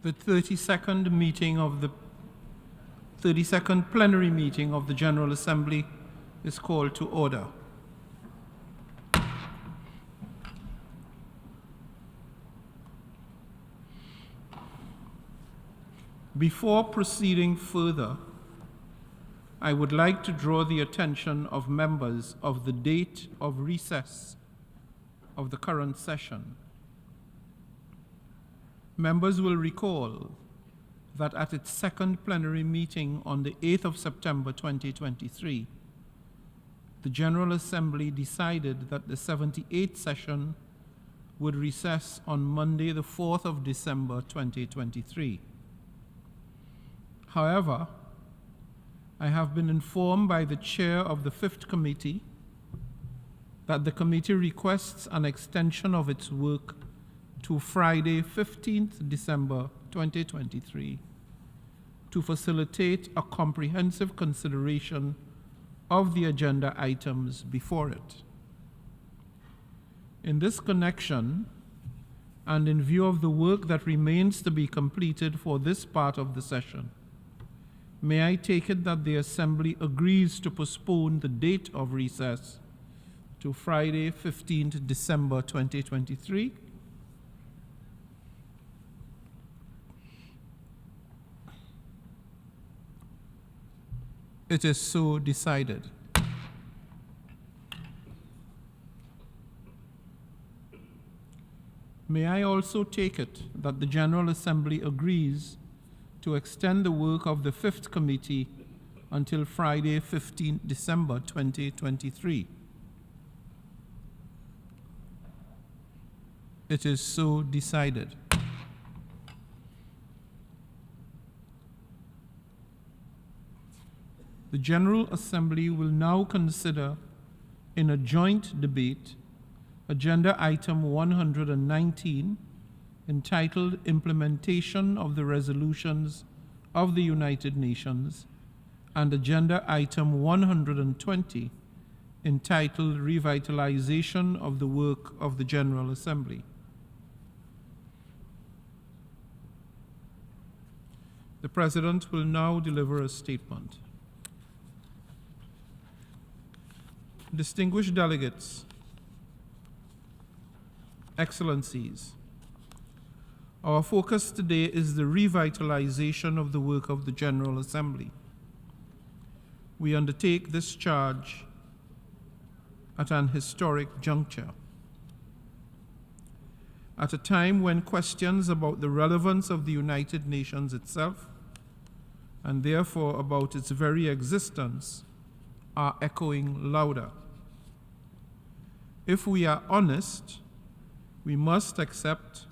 The 32nd plenary meeting of the General Assembly is called to order. Before proceeding further, I would like to draw the attention of members of the date of recess of the current session. Members will recall that at its second plenary meeting on the 8th of September 2023, the General Assembly decided that the 78th session would recess on Monday, the 4th of December 2023. However, I have been informed by the chair of the 5th committee that the committee requests an extension of its work to Friday, 15th December 2023, to facilitate a comprehensive consideration of the agenda items before it. In this connection, and in view of the work that remains to be completed for this part of the session, may I take it that the Assembly agrees to postpone the date of recess to Friday, 15th December 2023? It is so decided. May I also take it that the General Assembly agrees to extend the work of the 5th committee until Friday, 15th December 2023? It is so decided. The General Assembly will now consider in a joint debate Agenda Item 119, entitled Implementation of the Resolutions of the United Nations, and Agenda Item 120, entitled Revitalization of the Work of the General Assembly. The President will now deliver a statement. Distinguished delegates, Excellencies, our focus today is the revitalization of the work of the General Assembly. We undertake this charge at an historic juncture. At a time when questions about the relevance of the United Nations itself, and therefore about its very existence, are echoing louder. If we are honest, we must accept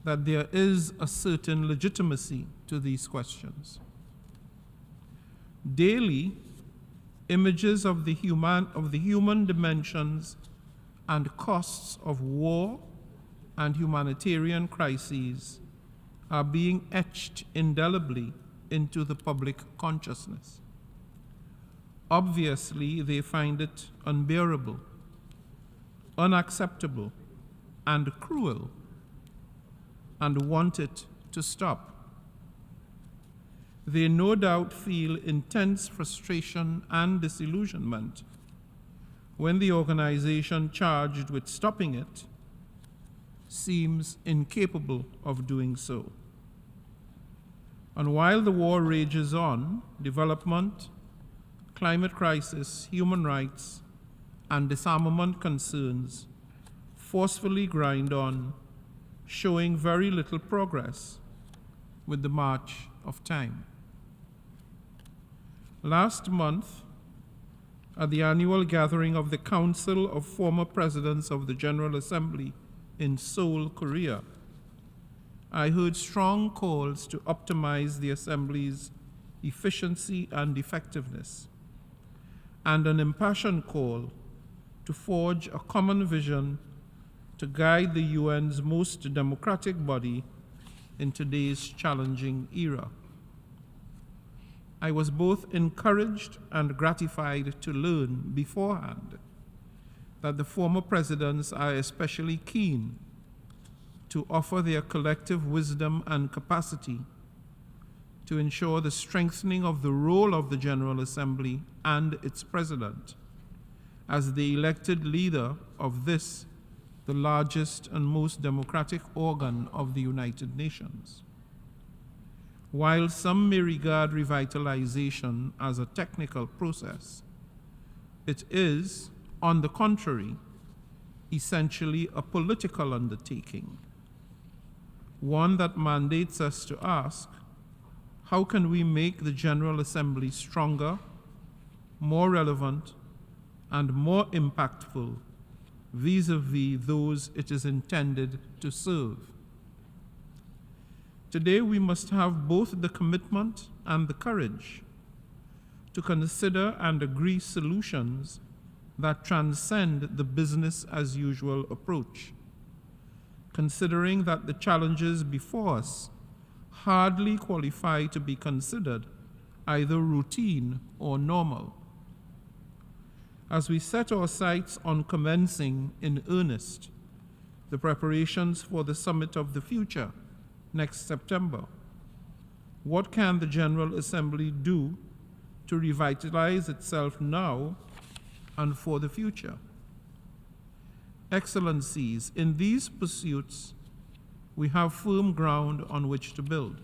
that there is a certain legitimacy to these questions. Daily, images of the human dimensions and costs of war and humanitarian crises are being etched indelibly into the public consciousness. Obviously, they find it unbearable, unacceptable, and cruel, and want it to stop. They no doubt feel intense frustration and disillusionment when the organization charged with stopping it seems incapable of doing so. And while the war rages on, development, climate crisis, human rights, and disarmament concerns forcefully grind on, showing very little progress with the march of time. Last month, at the annual gathering of the Council of Former Presidents of the General Assembly in Seoul, Korea, I heard strong calls to optimize the Assembly's efficiency and effectiveness, and an impassioned call to forge a common vision to guide the UN's most democratic body in today's challenging era. I was both encouraged and gratified to learn beforehand that the former presidents are especially keen to offer their collective wisdom and capacity to ensure the strengthening of the role of the General Assembly and its President as the elected leader of this, the largest and most democratic organ of the United Nations. While some may regard revitalization as a technical process, it is, on the contrary, essentially a political undertaking, one that mandates us to ask, how can we make the General Assembly stronger, more relevant, and more impactful vis-a-vis those it is intended to serve? Today, we must have both the commitment and the courage to consider and agree solutions that transcend the business as usual approach, considering that the challenges before us hardly qualify to be considered either routine or normal. As we set our sights on commencing in earnest the preparations for the Summit of the Future next September, what can the General Assembly do to revitalize itself now and for the future? Excellencies, in these pursuits, we have firm ground on which to build.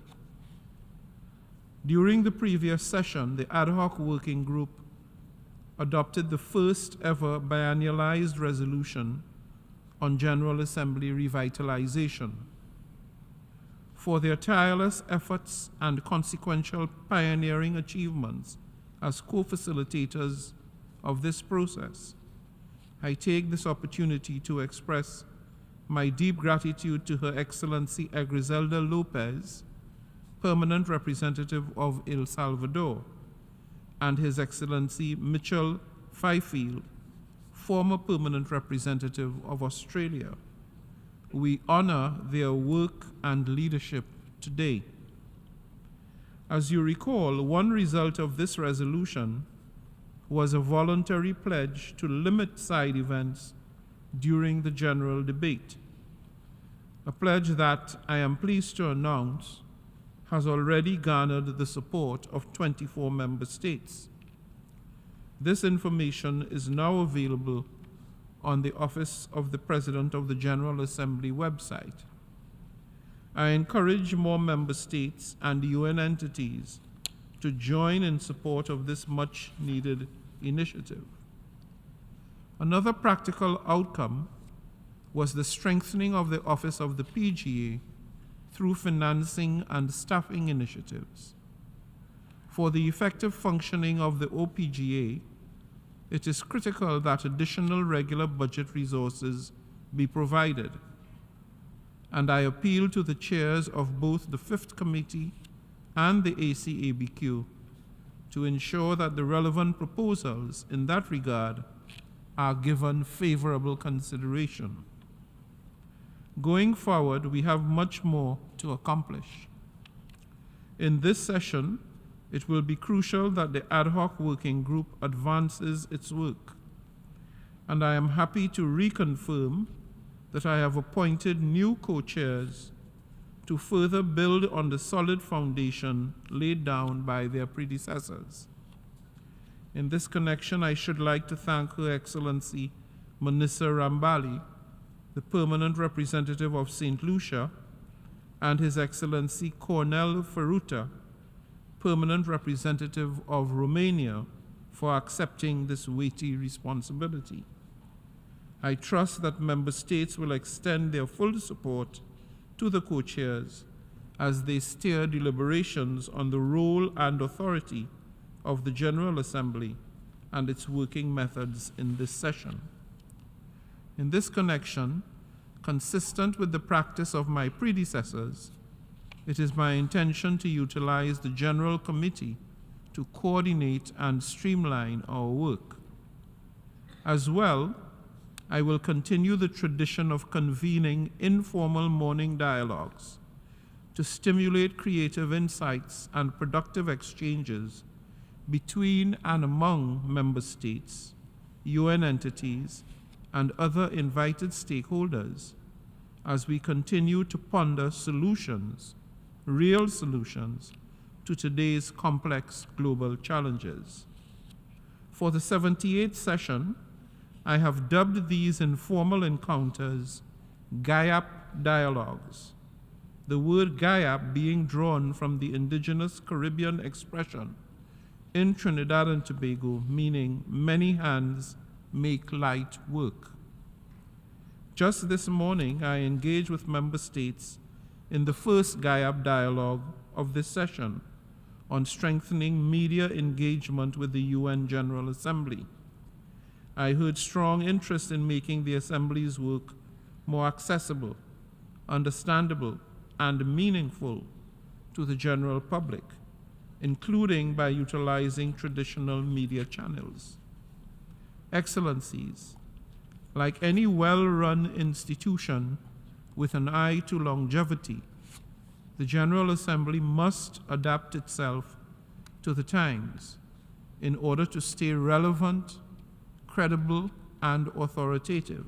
During the previous session, the ad hoc working group adopted the first ever biannualized resolution on General Assembly revitalization. For their tireless efforts and consequential pioneering achievements as co-facilitators of this process, I take this opportunity to express my deep gratitude to Her Excellency Egriselda Lopez, Permanent Representative of El Salvador, and His Excellency Mitchell Fifield, former Permanent Representative of Australia. We honor their work and leadership today. As you recall, one result of this resolution was a voluntary pledge to limit side events during the general debate, a pledge that I am pleased to announce has already garnered the support of 24 member states. This information is now available on the Office of the President of the General Assembly website. I encourage more member states and UN entities to join in support of this much-needed initiative. Another practical outcome was the strengthening of the Office of the PGA through financing and staffing initiatives. For the effective functioning of the OPGA, it is critical that additional regular budget resources be provided, and I appeal to the chairs of both the Fifth Committee and the ACABQ to ensure that the relevant proposals in that regard are given favorable consideration. Going forward, we have much more to accomplish. In this session, it will be crucial that the ad hoc working group advances its work, and I am happy to reconfirm that I have appointed new co-chairs to further build on the solid foundation laid down by their predecessors. In this connection, I should like to thank Her Excellency Manissa Rambali, the Permanent Representative of St. Lucia, and His Excellency Cornel Feruta, Permanent Representative of Romania, for accepting this weighty responsibility. I trust that member states will extend their full support to the co-chairs as they steer deliberations on the role and authority of the General Assembly and its working methods in this session. In this connection, consistent with the practice of my predecessors, it is my intention to utilize the General Committee to coordinate and streamline our work. As well, I will continue the tradition of convening informal morning dialogues to stimulate creative insights and productive exchanges between and among member states, UN entities, and other invited stakeholders as we continue to ponder solutions, real solutions, to today's complex global challenges. For the 78th session, I have dubbed these informal encounters GAIAP dialogues, the word GAIAP being drawn from the indigenous Caribbean expression in Trinidad and Tobago, meaning many hands make light work. Just this morning, I engaged with member states in the first GAIAP dialogue of this session on strengthening media engagement with the UN General Assembly. I heard strong interest in making the Assembly's work more accessible, understandable, and meaningful to the general public, including by utilizing traditional media channels. Excellencies, like any well-run institution with an eye to longevity, the General Assembly must adapt itself to the times in order to stay relevant, credible, and authoritative.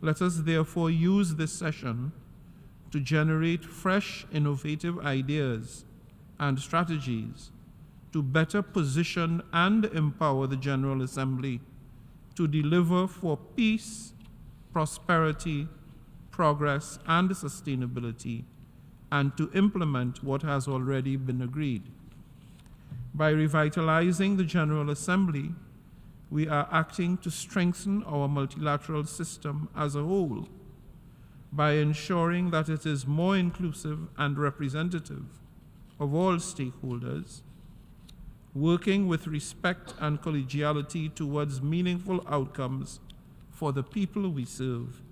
Let us therefore use this session to generate fresh, innovative ideas and strategies to better position and empower the General Assembly to deliver for peace, prosperity, progress, and sustainability, and to implement what has already been agreed. By revitalizing the General Assembly, we are acting to strengthen our multilateral system as a whole by ensuring that it is more inclusive and representative of all stakeholders, working with respect and collegiality towards meaningful outcomes for the people we serve,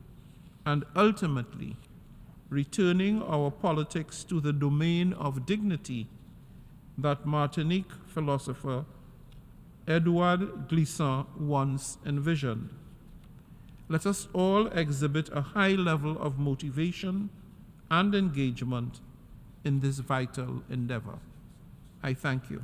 and ultimately returning our politics to the domain of dignity that Martinique philosopher Edouard Glissant once envisioned. Let us all exhibit a high level of motivation and engagement in this vital endeavor. I thank you.